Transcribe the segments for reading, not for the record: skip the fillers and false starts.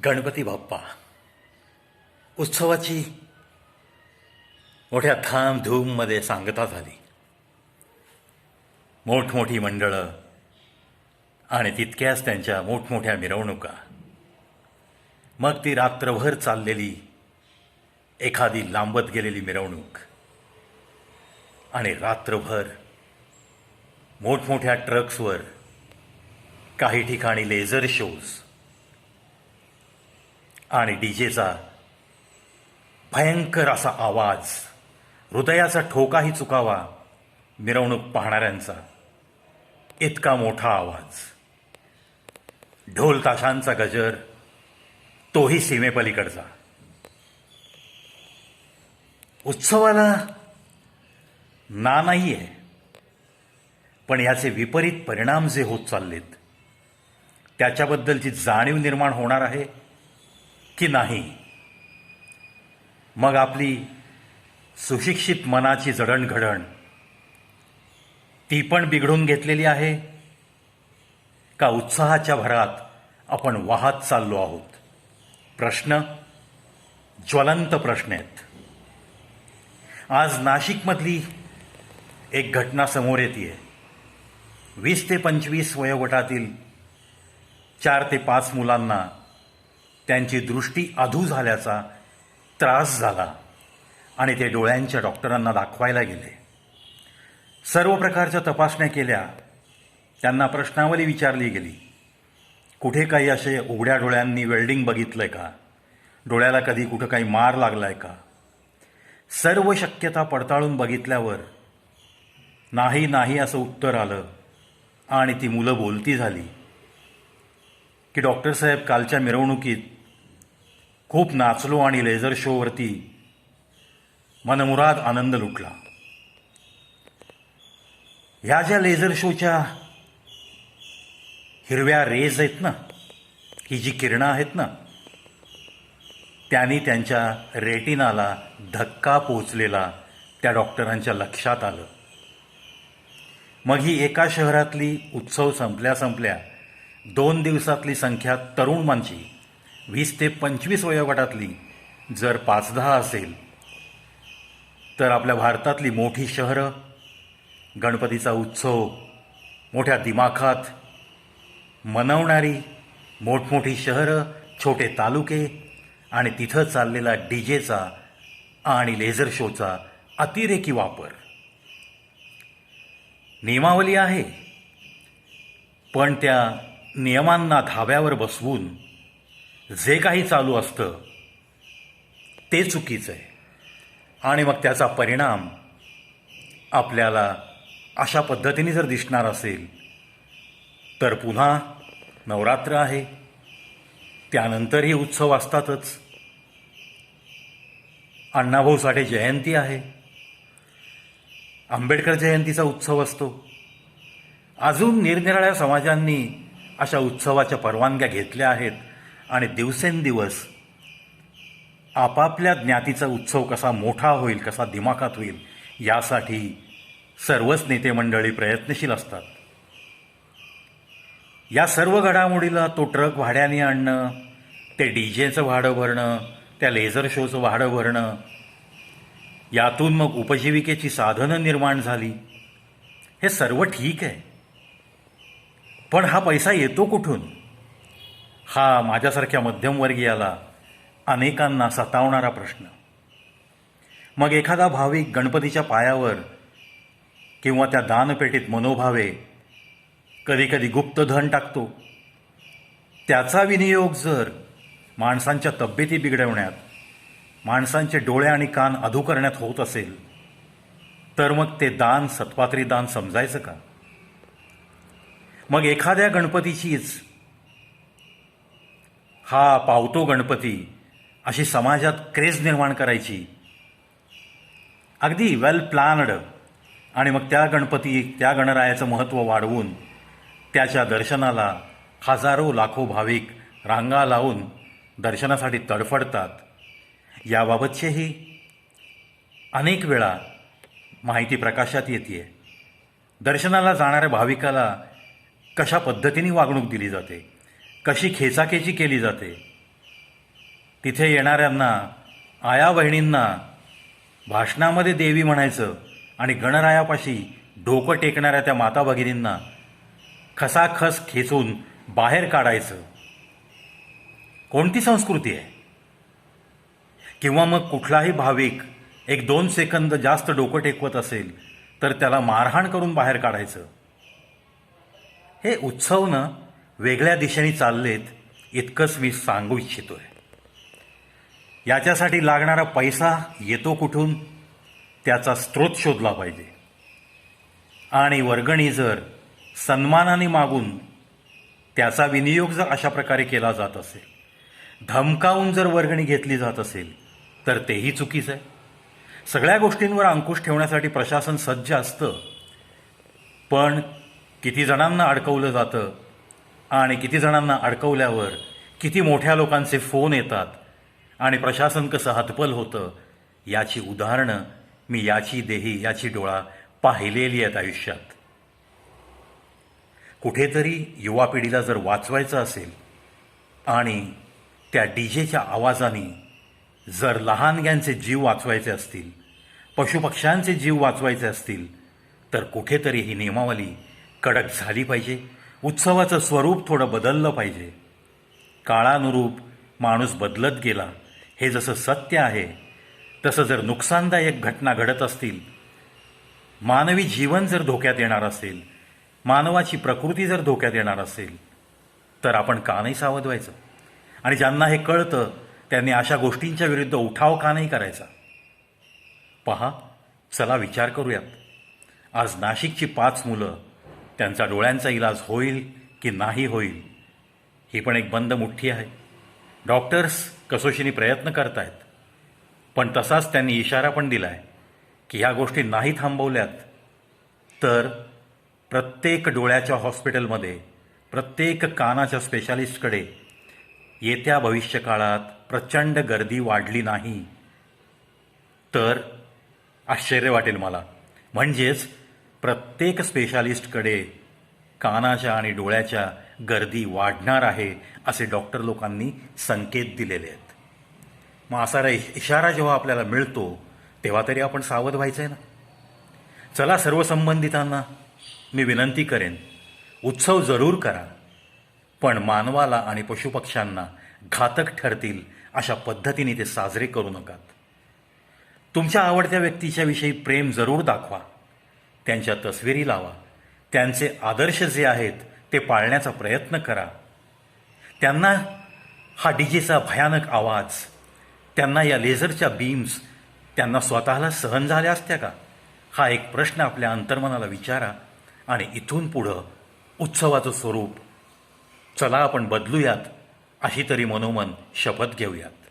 गणपती बाप्पा उत्सवाची मोठ्या धामधूममध्ये सांगता झाली. मोठमोठी मंडळं आणि तितक्याच त्यांच्या मोठमोठ्या मिरवणुका. मग ती रात्रभर चाललेली एखादी लांबत गेलेली मिरवणूक आणि रात्रभर मोठमोठ्या ट्रक्सवर काही ठिकाणी लेझर शोज आणि डीजेचा भयंकर असा आवाज, हृदयाचा ठोकाही चुकावा मिरवणूक पाहणाऱ्यांचा, इतका मोठा आवाज, ढोल ताशांचा गजर, तोही सीमेपलीकडचा. उत्सवाला ना नाही आहे, पण याचे विपरीत परिणाम जे होत चाललेत त्याच्याबद्दलची जाणीव निर्माण होणार आहे की नाही. मग आपली सुशिक्षित मनाची जडणघडण ती पण बिघडून घेतलेली आहे का उत्साहाच्या भरात आपण वाहत चाललो आहोत? प्रश्न, ज्वलंत प्रश्न आहेत. आज नाशिकमधली एक घटना समोर येते. 20 ते 25 वयोगटातील 4 ते 5 मुलांना त्यांची दृष्टी अधू झाल्याचा त्रास झाला आणि ते डोळ्यांच्या डॉक्टरांना दाखवायला गेले. सर्व प्रकारच्या तपासण्या केल्या, त्यांना प्रश्नावली विचारली गेली. कुठे काही असे उघड्या डोळ्यांनी वेल्डिंग बघितलंय का? डोळ्याला कधी कुठं काही मार लागलाय का? सर्व शक्यता पडताळून बघितल्यावर नाही नाही असं उत्तर आलं आणि ती मुलं बोलती झाली की डॉक्टर साहेब, कालच्या मिरवणुकीत खूप नाचलो आणि लेझर शोवरती मनमुराद आनंद लुटला. ह्या ज्या लेझर शोच्या हिरव्या रेज आहेत ना, ही जी किरणं आहेत ना, त्यांनी त्यांच्या रेटिनाला धक्का पोचलेला त्या डॉक्टरांच्या लक्षात आलं. मग ही एका शहरातली उत्सव संपल्या 2 दिवसातली संख्या तरुण माणशी 20 ते 25 वयोगटातली जर 5-10 असेल, तर आपल्या भारतातली मोठी शहरं, गणपतीचा उत्सव मोठ्या दिमाखात मनवणारी मोठमोठी शहरं, छोटे तालुके आणि तिथं चाललेला डीजेचा आणि लेझर शोचा अतिरेकी वापर. नियमावली आहे, पण त्या नियमांना धाब्यावर बसवून जे काही चालू असतं ते चुकीचं आहे. आणि मग त्याचा परिणाम आपल्याला अशा पद्धतीने जर दिसणार असेल तर पुन्हा नवरात्र आहे, त्यानंतरही उत्सव असतातच. अण्णाभाऊ साठे जयंती आहे, आंबेडकर जयंतीचा उत्सव असतो. अजून निरनिराळ्या समाजांनी अशा उत्सवाच्या परवानग्या घेतल्या आहेत आणि दिवसेंदिवस आपापल्या ज्ञातीचा उत्सव कसा मोठा होईल, कसा दिमाखात होईल, यासाठी सर्वच नेते मंडळी प्रयत्नशील असतात. या सर्व घडामोडीला तो ट्रक भाड्याने आणणं, ते डीजेचं भाडं भरणं, त्या लेझर शोचं भाडं भरणं, यातून मग उपजीविकेची साधनं निर्माण झाली. हे सर्व ठीक आहे, पण हा पैसा येतो कुठून? हा माझ्यासारख्या मध्यमवर्गीयाला अनेकांना सतावणारा प्रश्न. मग एखादा भाविक गणपतीच्या पायावर किंवा त्या दानपेटीत मनोभावे कधीकधी गुप्त धन टाकतो. त्याचा विनियोग जर माणसांच्या तब्येती बिघडवण्यात, माणसांचे डोळे आणि कान अधू करण्यात होत असेल, तर मग ते दान सत्पात्री दान समजायचं का? मग एखाद्या गणपतीचीच हा पावतो गणपती अशी समाजात क्रेज निर्माण करायची, अगदी वेल प्लॅन्ड, आणि मग त्या गणरायाचं महत्त्व वाढवून त्याच्या दर्शनाला हजारो लाखो भाविक रांगा लावून दर्शनासाठी तडफडतात. याबाबतचेही अनेक वेळा माहिती प्रकाशात येते. दर्शनाला जाणाऱ्या भाविकाला कशा पद्धतीने वागणूक दिली जाते, कशी खेचाखेची केली जाते, तिथे येणाऱ्यांना, आया बहिणींना भाषणामध्ये देवी म्हणायचं आणि गणरायापाशी डोकं टेकणाऱ्या त्या माता भगिनींना खसाखस खेचून बाहेर काढायचं. कोणती संस्कृती आहे? किंवा मग कुठलाही भाविक 1-2 सेकंद जास्त डोकं टेकवत असेल तर त्याला मारहाण करून बाहेर काढायचं. हे उत्सवनं वेगळ्या दिशेने चाललेत इतकंच मी सांगू इच्छितोय. याच्यासाठी लागणारा पैसा येतो कुठून, त्याचा स्रोत शोधला पाहिजे. आणि वर्गणी जर सन्मानाने मागून त्याचा विनियोग जर अशा प्रकारे केला जात असेल, धमकावून जर वर्गणी घेतली जात असेल तर तेही चुकीचं आहे. सगळ्या गोष्टींवर अंकुश ठेवण्यासाठी प्रशासन सज्ज असतं, पण किती जणांना अडकवलं जातं आणि किती जणांना अडकवल्यावर किती मोठ्या लोकांचे फोन येतात आणि प्रशासन कसं हतबल होतं, याची उदाहरणं मी याची देही याची डोळा पाहिलेली आहेत आयुष्यात. कुठेतरी युवा पिढीला जर वाचवायचं असेल आणि त्या डीजेच्या आवाजाने जर लहानग्यांचे जीव वाचवायचे असतील, पशुपक्ष्यांचे जीव वाचवायचे असतील, तर कुठेतरी ही नियमावली कडक झाली पाहिजे. उत्सवाचं स्वरूप थोडं बदललं पाहिजे. काळानुरूप माणूस बदलत गेला हे जसं सत्य आहे, तसं जर नुकसानदायक घटना घडत असतील, मानवी जीवन जर धोक्यात येणार असेल, मानवाची प्रकृती जर धोक्यात येणार असेल, तर आपण का नाही सावध व्हायचं? आणि ज्यांना हे कळतं त्यांनी अशा गोष्टींच्या विरुद्ध उठाव का नाही करायचा? पहा, चला विचार करूयात. आज नाशिकची 5 मुलं, त्यांचा डोळ्यांचा इलाज होईल की नाही होईल ही पण एक बंद मुठ्ठी आहे. डॉक्टर्स कसोशीने प्रयत्न करतायत, पण तसाच त्यांनी इशारा पण दिला आहे की ह्या गोष्टी नाही थांबवल्यात तर प्रत्येक डोळ्याच्या हॉस्पिटलमध्ये, प्रत्येक कानाच्या स्पेशालिस्टकडे येत्या भविष्यकाळात प्रचंड गर्दी वाढली नाही तर आश्चर्य वाटेल मला. म्हणजेच प्रत्येक स्पेशालिस्टकडे कानाच्या आणि डोळ्याच्या गर्दी वाढणार आहे असे डॉक्टर लोकांनी संकेत दिलेले आहेत. मग असा इशारा जेव्हा आपल्याला मिळतो तेव्हा तरी आपण सावध व्हायचं आहे ना. चला, सर्व संबंधितांना मी विनंती करेन, उत्सव जरूर करा, पण मानवाला आणि पशुपक्ष्यांना घातक ठरतील अशा पद्धतीने ते साजरे करू नकात. तुमच्या आवडत्या व्यक्तीच्या विषयी प्रेम जरूर दाखवा, त्यांच्या तस्विरी लावा, त्यांचे आदर्श जे आहेत ते पाळण्याचा प्रयत्न करा. त्यांना हा डीजेचा भयानक आवाज, त्यांना या लेझरच्या बीम्स त्यांना स्वतःला सहन झाल्या असत्या का? हा एक प्रश्न आपल्या अंतर्मनाला विचारा आणि इथून पुढं उत्सवाचं स्वरूप चला आपण बदलूयात, अशी तरी मनोमन शपथ घेऊयात.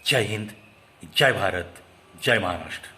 जय हिंद, जय भारत, जय महाराष्ट्र.